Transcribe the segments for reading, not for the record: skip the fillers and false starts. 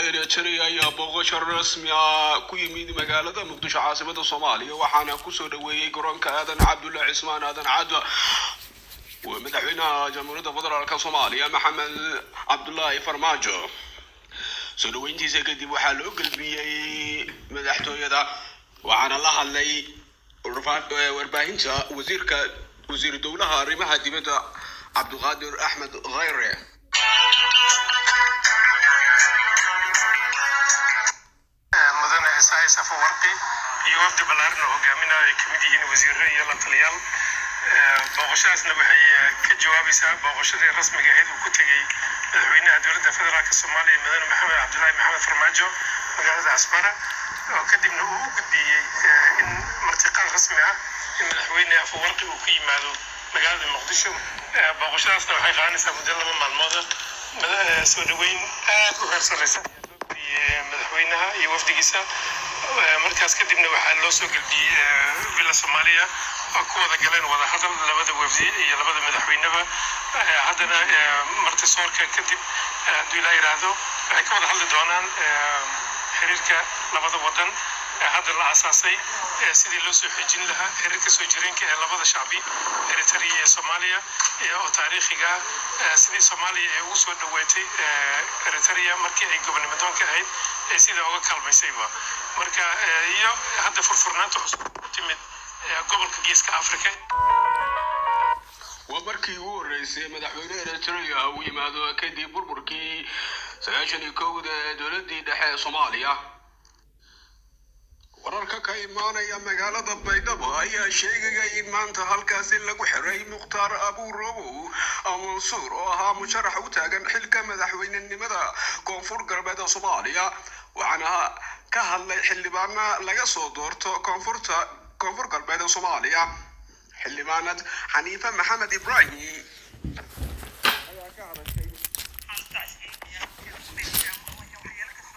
Eritrea ayaa booqasho rasmi ah ku yimid magaalada Muqdisho caasimada Soomaaliya waxaana ku soo dhaweeyay garoonka Aadan Cabdulle Cismaan Aadan Cadde madaxweynaha Jamhuuriyadda Federaalka Soomaaliya Maxamed Cabdullaahi Farmaajo. soo dhaweyntiisa kadib waxaa loo galbiyay madaxtooyada waxaana la hadlay warbaahinta wasiir dowlaha arrimaha dibadda Cabdiqaadir Axmed Khayre. safarkii iyo wafdi ballaaran oo hogaaminaya ay kamid yihiin wasiirro iyo la taliyaal booqashadaasna waxay ka jawaabaysaa booqashadii rasmiga ahayd uu ku tegay madaxweynaha dowladda federaalka Soomaaliya Madaxweyne Maxamed Cabdullaahi Maxamed Farmaajo magaalada Asmara oo kadibna uu u gudbiyay in martiqaad rasmi ah in madaxweyne Afwerqi uu ku yimaado magaalada Muqdisho. booqashadaasna waxay qaadanaysaa muddo 2 maalmood soo dhaweyn aad u heersaraysa madaxweynaha iyo wafdigiisa. markaas kadibna waxaa loo soo galbiyay villa Soomaaliya oo ku wada galeen wada hadal labada wafdi iyo labada madaxweyneba. haddana marti soorka kadib haddii la yiraahdo waxay ka wada hadli doonaan xiriirka labada wadan hadda la asaasay sidii loo soo xijin lahaa xiriirka soo jireenka ee labada shacbi Eritrea iyo Soomaaliya oo taariikhiga sidii Soomaaliya ay ugu soo dhaweetay Eritrea markii ay gobolnimadoonka ahayd sida uga kalmaysayba. marka iyo hadda furfurnaanta cusub u timid gobolka Geeska Afrika. ومركي ورئيس مدحوينه إريتريا ويمادو كدي بربركي 91 دولدي دحي Soomaaliya. wararka ka imaanaya magaalada Baydhabo ayaa sheegaya in maanta halkaasi lagu xiray Mukhtaar Abu Robo Mansuur oo ahaa musharax u taagan xilka madaxweynenimada Koonfur Galbeed Soomaaliya waxaana ka hadlay xildhibaanna laga soo doorto Koonfur Galbeed Soomaaliya xildhibaanad Xaniifa Maxamed Ibrahim ayaa ka hadashay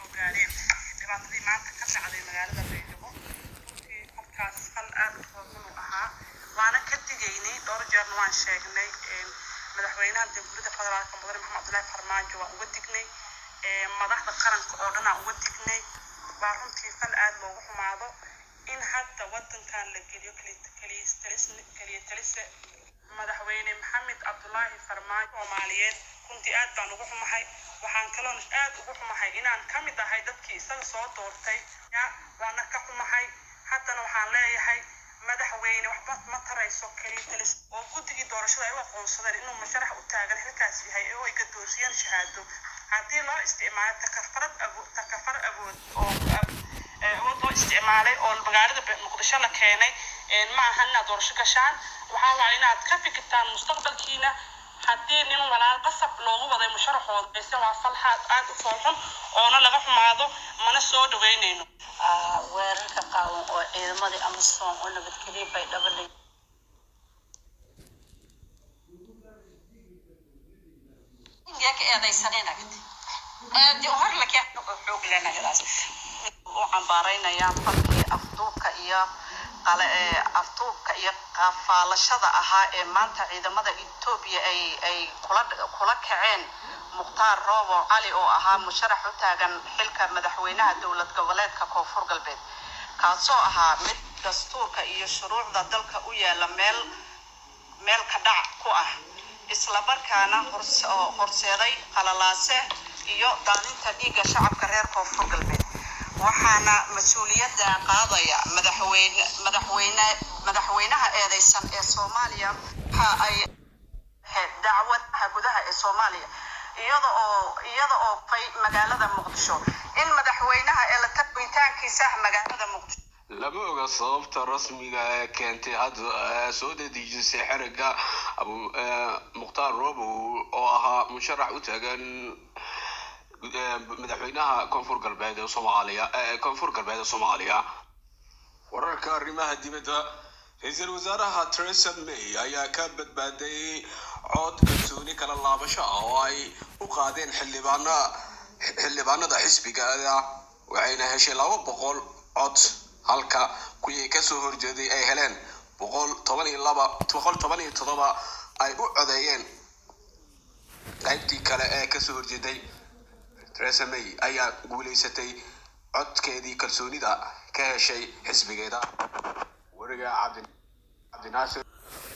dhibaatadii maanta ka dhacday magaalada Baydhabo halkaas hal aad u fudud ahaa waana ka digaynay dhowr jeer waan sheegnay madaxweynaha Jamhuuriyadda Federaalka Madaxweyne Maxamed Cabdullaahi Farmaajo waa uga dignay madaxda qaranka oo dhan uga dignay waa runtii fal aad loogu xumaado in hadda wadankan la geliyo kaliya talisa madaxweyne Maxamed Cabdullaahi Farmaajo Soomaaliyeed runtii aad baan ugu xumahay. waxaan kaloo aad ugu xumahay inaan ka mid ahay dadkii isaga soo doortay waana ka xumahay. haddana waxaan leeyahay madaxweyne waxba ma tarayso kaliya talis oo guddigii doorashada ay u aqoonsadeen inuu musharax u taagan xilkaas yahay oo ay gadoosiyeen shahaado haddii loo isticmaalo takafar awood oo loo isticmaalay oo magaalada Muqdisho la keenay ma ahan inaad doorasho gashaan. waxaa waaye inaad ka fikirtaan mustaqbalkiina haddii nin walaal qasab loogu waday musharaxooda bese waa falxaad aad u foolxun oona laga xumaado mana soo dhaweynayno. weerarka qaawan oo ciidamadii Amisom oo nabadgelyo Baydhabo leh ingeek eedaysaneen aad hor la keen xoog lena gadaas oo cambaaraynaya falkii afduubka iyo qafaalashada ahaa ee maanta ciidamada Itoobiya ay kula kaceen Mukhtaar Robo Cali oo ahaa musharax u taagan xilka madaxweynaha dowlad goboleedka Koonfur Galbeed kaasoo ahaa mid dastuurka iyo shuruucda dalka u yaala meel ka dhac ku ah isla markaana horseeday qalalaase iyo daalinta dhiigga shacabka reer Koonfur Galbeed. waxaana mas'uuliyadda qaadaya madaxweynaha eedeysan ee Soomaaliya waxa ay dacwadaha gudaha ee Soomaaliya iyada oo fay magaalada Muqdisho in madaxweynaha ee la tagitaankiisa magaalada Muqdisho lama oga sababta rasmiga ah keentay hadda soo dedejisay xiriga Mukhtaar Robo oo ahaa musharax u taagan madaxweynaha Koonfur Galbeed Soomaaliya. wararka arrimaha dibadda ra'iisul wasaaraha Theresa May ayaa ka badbaaday cod kalsooni kala laabasho oo ay u qaadeen xildhibaanada xisbiga waxayna heshay 200 cod halka kuwii ka soo horjeeday ay heleen 117 ay u codeeyeen qaybtii kale ee ka soo horjeeday Theresa May ayaa guuleysatay codkeedii kalsoonida ka heshay xisbigeeda.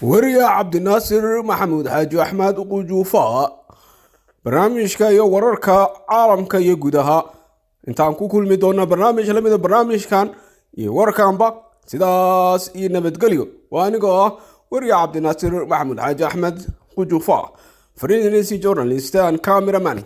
wariye cabdinaasir maxamuud xaaji axmed qujuufa barnaamijka iyo wararka caalamka iyo gudaha intaan ku kulmi doona barnaamij lamida barnaamijkan iyo warkanba sidaas iyo nabadgelyo waa anigoo ah wariye cabdinaasir maxamuud xaaji axmed qujuufa freelance journalist and cameraman